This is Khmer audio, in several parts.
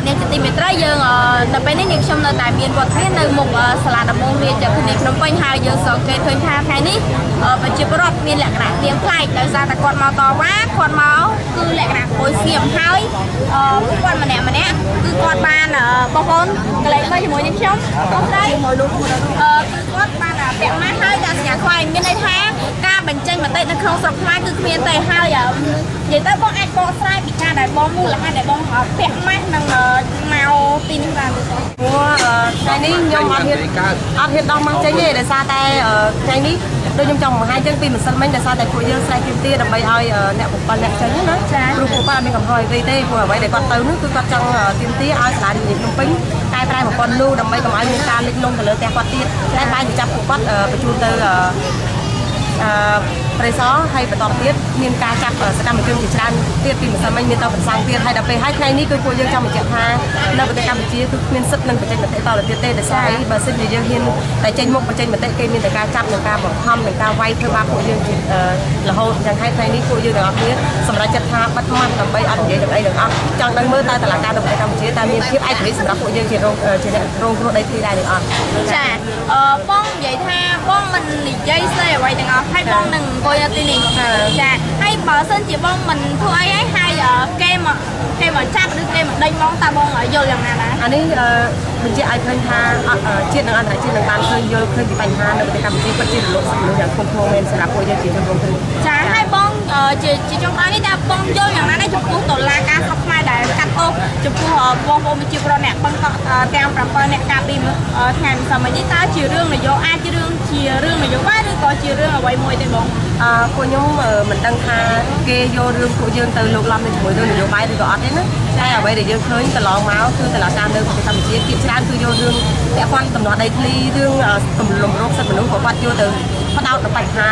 នាងជាទីមេត្រីយើងនៅពេលនេះនាងខ្ញុំនៅតែមានវត្តមាននៅមុខសាលាដំបងរាជធានីភ្នំពេញហើយយើងសង្កេតឃើញថាថ្ងៃនេះប្រជាពលរដ្ឋមានលក្ខណៈទៀងប្លែកដោយសារតែគាត់មកតវ៉ាគាត់មកគឺលក្ខណៈគួយស្ងៀមហើយគាត់ម្នាក់គឺគាត់បានបងប្អូនកន្លែងមកជាមួយនឹងខ្ញុំបងស្រីជាមួយលោកគឺគាត់បានពាក់ម៉ាស់ហើយដាក់សញ្ញាខ្វែងមានន័យថាការបញ្ចេញមតិនៅក្នុងស្រុកខ្មែរគឺគ្មានទេហើយនិយាយទៅបងអាចបកស្រាយពីការដែលបងមូលហេតុដែលបងពាក់ម៉ាស់នឹងមកទីនេះបានទេព្រោះថ្ងៃនេះខ្ញុំអត់ហ៊ានដល់មកចេញទេដោយសារតែថ្ងៃនេះដូចខ្ញុំចង់បង្ហាញចឹងពីម្សិលមិញដោយសារតែពួកយើងស្រែកទាមទារដើម្បីឲ្យអ្នក7អ្នកចេញណាព្រោះពួកគាត់អត់មានកំហុសអីទេព្រោះអ្វីដែលគាត់ទៅនោះគឺគាត់ចង់ទាមទារឲ្យសាលារដ្ឋាភិបាលភ្នំពេញកែប្រែប្រព័ន្ធលូដើម្បីកុំឲ្យមានការលិចលង់ទៅលើផ្ទះគាត់ទៀតតែបែរជាចាប់ពួកគាត់បញ្ជូនទៅប្រេសហើយបន្តទៀតមានការចាប់សកម្មជនជាច្រើនទៀតពីម្សិលមិញមានតបប្រសាំងទៀតហើយដល់ពេលហើយថ្ងៃនេះគឺពួកយើងចង់បញ្ជាក់ថានៅប្រទេសកម្ពុជាគឺគ្មានសិទ្ធិនឹងបញ្ចេញមតិតទៅទៀតទេដោយសារអីបើសិនជាយើងហ៊ានតែចេញមុខបញ្ចេញមតិគេមានតែការចាប់និងការបង្ខំនិងការវាយធ្វើបាបពួកយើងរហូតយ៉ាងហេតុថ្ងៃនេះពួកយើងទាំងអស់គ្នាសម្រាប់ចិត្តថាបិទមាត់ដើម្បីអត់និយាយទាំងអីទាំងអស់ចង់ដឹងមើលតើតឡាការនៅប្រទេសកម្ពុជាតើមានភាពឯករាជ្យសម្រាប់ពួកយើងជាអ្នករងគ្រោះដីធ្លីដែរឬអត់ចាបងនិយាយថាបងមិននិយាយស្ដីអ្វីទាំងអស់ហើយបងនឹងអង្គុយនៅទីនេះចាហើយបើសិនជាបងមិនធ្វើអីហើយគេមកចាប់ឬគេមកដេញបងតើបងយល់យ៉ាងណាដែរអានេះបញ្ជាក់ឲ្យឃើញថាជាតិនិងអន្តរជាតិនឹងបានឃើញយល់ឃើញពីបញ្ហានៅប្រទេសកម្ពុជាពិតជារលកសមនុស្សយ៉ាងធ្ងន់ធ្ងរមែនសម្រាប់ពួកយើងជាជនរងគ្រោះចាហើយបងជាចុងក្រោយនេះតើបងយល់យ៉ាងណាដែរចំពោះតុលាការស្រុកខ្មែរដែលកាត់ទោសចំពោះបងប្អូនប្រជាពលរដ្ឋអ្នកបឹងកក់ទាំង7អ្នកការពីថ្ងៃម្សិលមិញនេះតើជារឿងនយោបាយជារឿងនយោបាយឬក៏ជារឿងអ្វីមួយទេបងពួកខ្ញុំមិនដឹងថាគេយករឿងពួកយើងទៅលោកឡំនឹងជាមួយរឿងនយោបាយឬក៏អត់ទេណាតែអ្វីដែលយើងឃើញកន្លងមកគឺតឡាការនៅប្រទេសកម្ពុជាជាច្រើនគឺយករឿងពាក់ព័ន្ធតំណដីធ្លីរឿងគម្រោងរោគសិទ្ធិមនុស្សក៏គាត់យកទៅផ្ដោតដល់បញ្ហា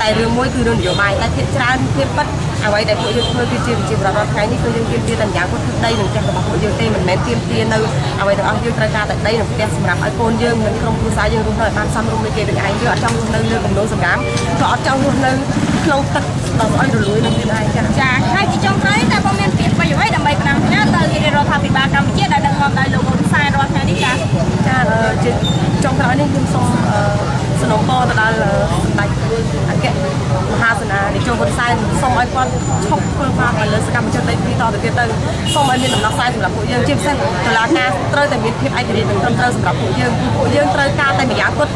តែរឿងមួយគឺរឿងនយោបាយតែភាគច្រើនភាពពិតអ្វីដែលពួកយើងធ្វើគឺជាប្រជាប្រដ្ឋថ្ងៃនេះគឺយើងទាមទារតែយ៉ាងគាត់ធ្វើដីនិងផ្ទះរបស់ពួកយើងទេមិនមែនទាមទារនៅអ្វីទាំងអស់យើងត្រូវការតែដីនិងផ្ទះសម្រាប់ឲ្យកូនយើងនិងក្រុមគ្រួសារយើងរស់នៅឲ្យបានសមរម្យដូចគេដូចឯងយើងអត់ចង់រស់នៅលើគំនូរសម្រាប់ក៏អត់ចង់រស់នៅក្នុងទឹកដល់ឲ្យរលួយនឹងទៀតឯងចាហើយជាចុងក្រោយតែបងមានពាក្យអ្វីដើម្បីផ្ដាំផ្ញើទៅរដ្ឋាភិបាលកម្ពុជាដែលដឹកនាំដោយលោកហ៊ុនសែនរាល់ថ្ងៃនេះចាជាចុងក្រោយនេះខ្ញុំសូមสนองปอตដល់សម្ដេចអគ្គមហាសេនានាយកហ៊ុនសែនសូមឲ្យគាត់ឈប់ធ្វើបាបលើសកម្មជនដីធ្លីតទៅទៀតទៅសូមឲ្យមានដំណោះស្រាយសម្រាប់ពួកយើងជាពិសេសតុលាការត្រូវតែមានភាពឯករាជ្យនិងត្រឹមត្រូវសម្រាប់ពួកយើងត្រូវការតែម្យ៉ាងគាត់